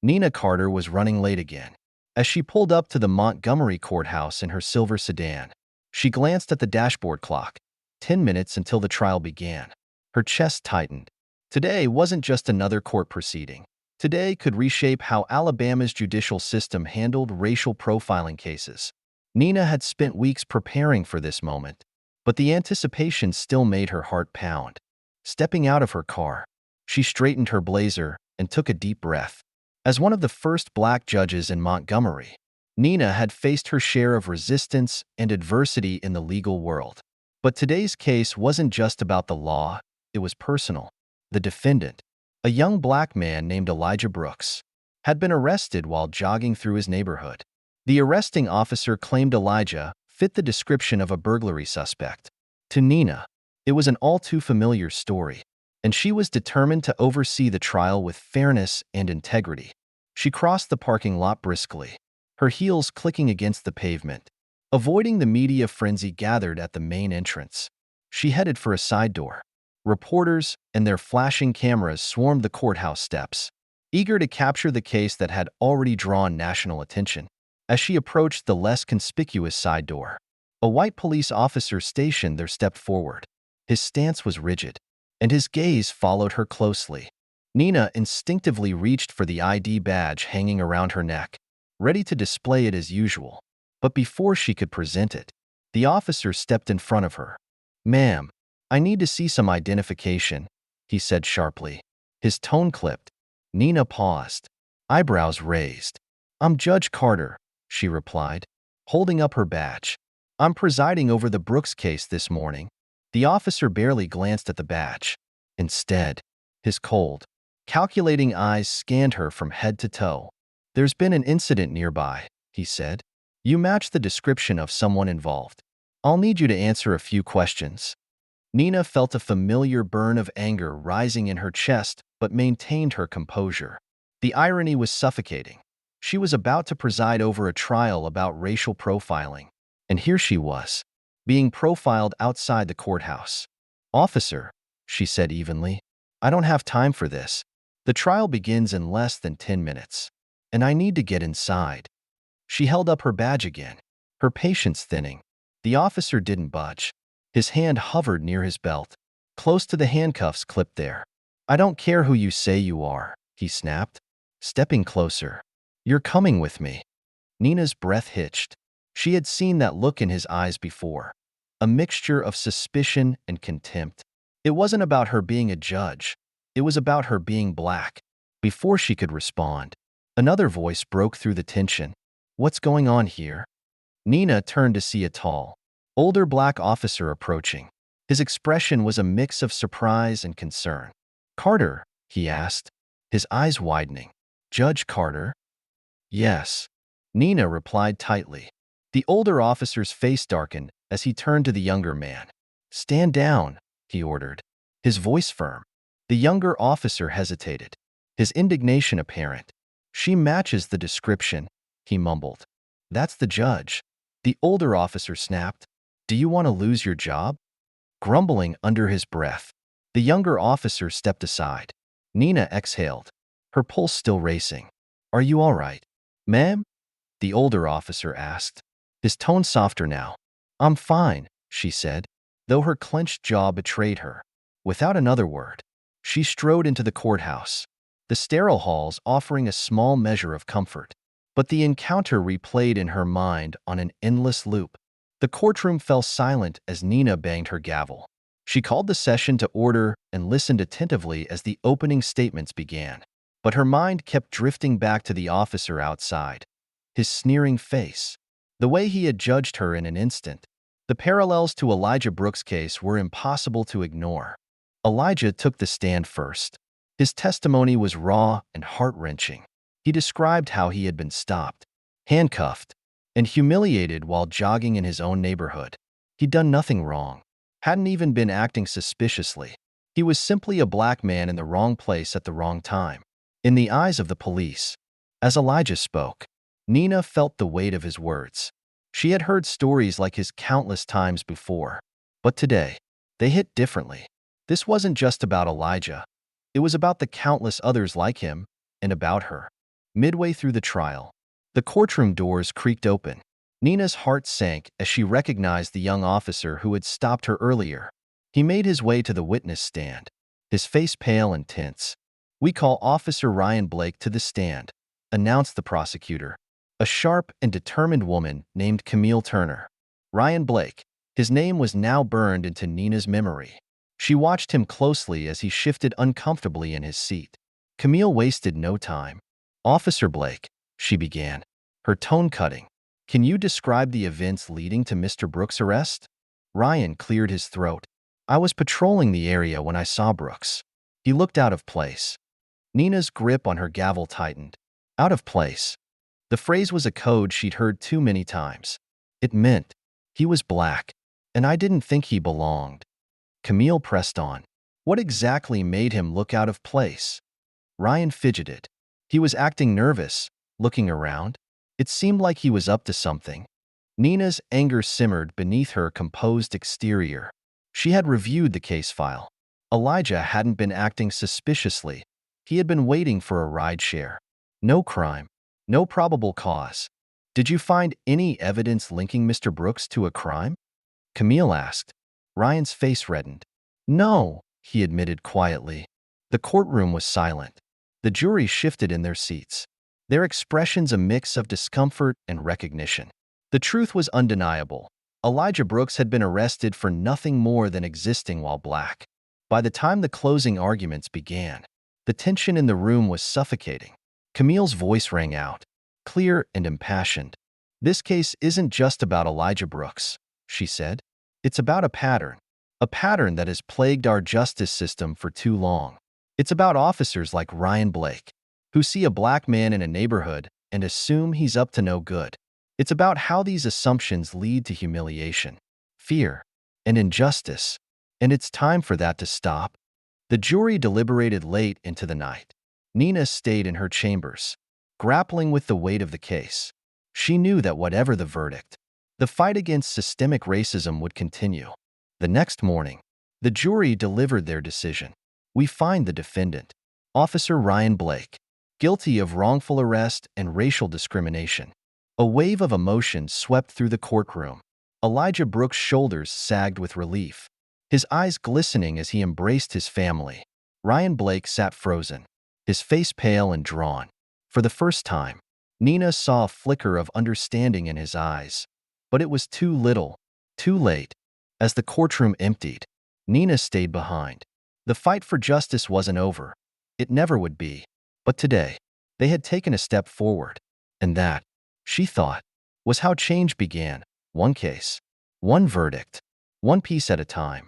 Nina Carter was running late again. As she pulled up to the Montgomery courthouse in her silver sedan, she glanced at the dashboard clock. 10 minutes until the trial began. Her chest tightened. Today wasn't just another court proceeding. Today could reshape how Alabama's judicial system handled racial profiling cases. Nina had spent weeks preparing for this moment, but the anticipation still made her heart pound. Stepping out of her car, she straightened her blazer and took a deep breath. As one of the first black judges in Montgomery, Nina had faced her share of resistance and adversity in the legal world. But today's case wasn't just about the law, it was personal. The defendant, a young black man named Elijah Brooks, had been arrested while jogging through his neighborhood. The arresting officer claimed Elijah fit the description of a burglary suspect. To Nina, it was an all-too-familiar story, and she was determined to oversee the trial with fairness and integrity. She crossed the parking lot briskly, her heels clicking against the pavement, avoiding the media frenzy gathered at the main entrance. She headed for a side door. Reporters and their flashing cameras swarmed the courthouse steps, eager to capture the case that had already drawn national attention. As she approached the less conspicuous side door, a white police officer stationed there stepped forward. His stance was rigid, and his gaze followed her closely. Nina instinctively reached for the ID badge hanging around her neck, ready to display it as usual. But before she could present it, the officer stepped in front of her. "Ma'am, I need to see some identification," he said sharply. His tone clipped. Nina paused, eyebrows raised. "I'm Judge Carter," she replied, holding up her badge. "I'm presiding over the Brooks case this morning." The officer barely glanced at the badge. Instead, his cold, calculating eyes scanned her from head to toe. "There's been an incident nearby," he said. "You match the description of someone involved. I'll need you to answer a few questions." Nina felt a familiar burn of anger rising in her chest but maintained her composure. The irony was suffocating. She was about to preside over a trial about racial profiling, and here she was, being profiled outside the courthouse. "Officer," she said evenly, "I don't have time for this. The trial begins in less than 10 minutes, and I need to get inside." She held up her badge again, her patience thinning. The officer didn't budge. His hand hovered near his belt, close to the handcuffs clipped there. "I don't care who you say you are," he snapped, stepping closer. "You're coming with me." Nina's breath hitched. She had seen that look in his eyes before, a mixture of suspicion and contempt. It wasn't about her being a judge. It was about her being black. Before she could respond, another voice broke through the tension. "What's going on here?" Nina turned to see a tall, older black officer approaching. His expression was a mix of surprise and concern. "Carter?" he asked, his eyes widening. "Judge Carter?" "Yes," Nina replied tightly. The older officer's face darkened as he turned to the younger man. "Stand down," he ordered, his voice firm. The younger officer hesitated, his indignation apparent. "She matches the description," he mumbled. "That's the judge." The older officer snapped. "Do you want to lose your job?" Grumbling under his breath, the younger officer stepped aside. Nina exhaled, her pulse still racing. "Are you all right, ma'am?" the older officer asked, his tone softer now. "I'm fine," she said, though her clenched jaw betrayed her. Without another word, she strode into the courthouse, the sterile halls offering a small measure of comfort. But the encounter replayed in her mind on an endless loop. The courtroom fell silent as Nina banged her gavel. She called the session to order and listened attentively as the opening statements began. But her mind kept drifting back to the officer outside, his sneering face, the way he had judged her in an instant. The parallels to Elijah Brooks' case were impossible to ignore. Elijah took the stand first. His testimony was raw and heart-wrenching. He described how he had been stopped, handcuffed, and humiliated while jogging in his own neighborhood. He'd done nothing wrong, hadn't even been acting suspiciously. He was simply a black man in the wrong place at the wrong time. In the eyes of the police, as Elijah spoke, Nina felt the weight of his words. She had heard stories like his countless times before, but today, they hit differently. This wasn't just about Elijah. It was about the countless others like him and about her. Midway through the trial, the courtroom doors creaked open. Nina's heart sank as she recognized the young officer who had stopped her earlier. He made his way to the witness stand, his face pale and tense. "We call Officer Ryan Blake to the stand," announced the prosecutor, a sharp and determined woman named Camille Turner. Ryan Blake. His name was now burned into Nina's memory. She watched him closely as he shifted uncomfortably in his seat. Camille wasted no time. "Officer Blake," she began, her tone cutting, "can you describe the events leading to Mr. Brooks' arrest?" Ryan cleared his throat. "I was patrolling the area when I saw Brooks. He looked out of place." Nina's grip on her gavel tightened. Out of place. The phrase was a code she'd heard too many times. It meant he was black, and I didn't think he belonged. Camille pressed on. "What exactly made him look out of place?" Ryan fidgeted. He was acting nervous, looking around. It seemed like he was up to something. Nina's anger simmered beneath her composed exterior. She had reviewed the case file. Elijah hadn't been acting suspiciously. He had been waiting for a rideshare. No crime. No probable cause. "Did you find any evidence linking Mr. Brooks to a crime?" Camille asked. Ryan's face reddened. "No," he admitted quietly. The courtroom was silent. The jury shifted in their seats, their expressions a mix of discomfort and recognition. The truth was undeniable. Elijah Brooks had been arrested for nothing more than existing while black. By the time the closing arguments began, the tension in the room was suffocating. Camille's voice rang out, clear and impassioned. "This case isn't just about Elijah Brooks," she said. "It's about a pattern that has plagued our justice system for too long. It's about officers like Ryan Blake, who see a black man in a neighborhood and assume he's up to no good. It's about how these assumptions lead to humiliation, fear, and injustice, and it's time for that to stop." The jury deliberated late into the night. Nina stayed in her chambers, grappling with the weight of the case. She knew that whatever the verdict, the fight against systemic racism would continue. The next morning, the jury delivered their decision. "We find the defendant, Officer Ryan Blake, guilty of wrongful arrest and racial discrimination." A wave of emotion swept through the courtroom. Elijah Brooks' shoulders sagged with relief, his eyes glistening as he embraced his family. Ryan Blake sat frozen, his face pale and drawn. For the first time, Nina saw a flicker of understanding in his eyes. But it was too little, too late. As the courtroom emptied, Nina stayed behind. The fight for justice wasn't over. It never would be. But today, they had taken a step forward. And that, she thought, was how change began. One case, one verdict, one piece at a time.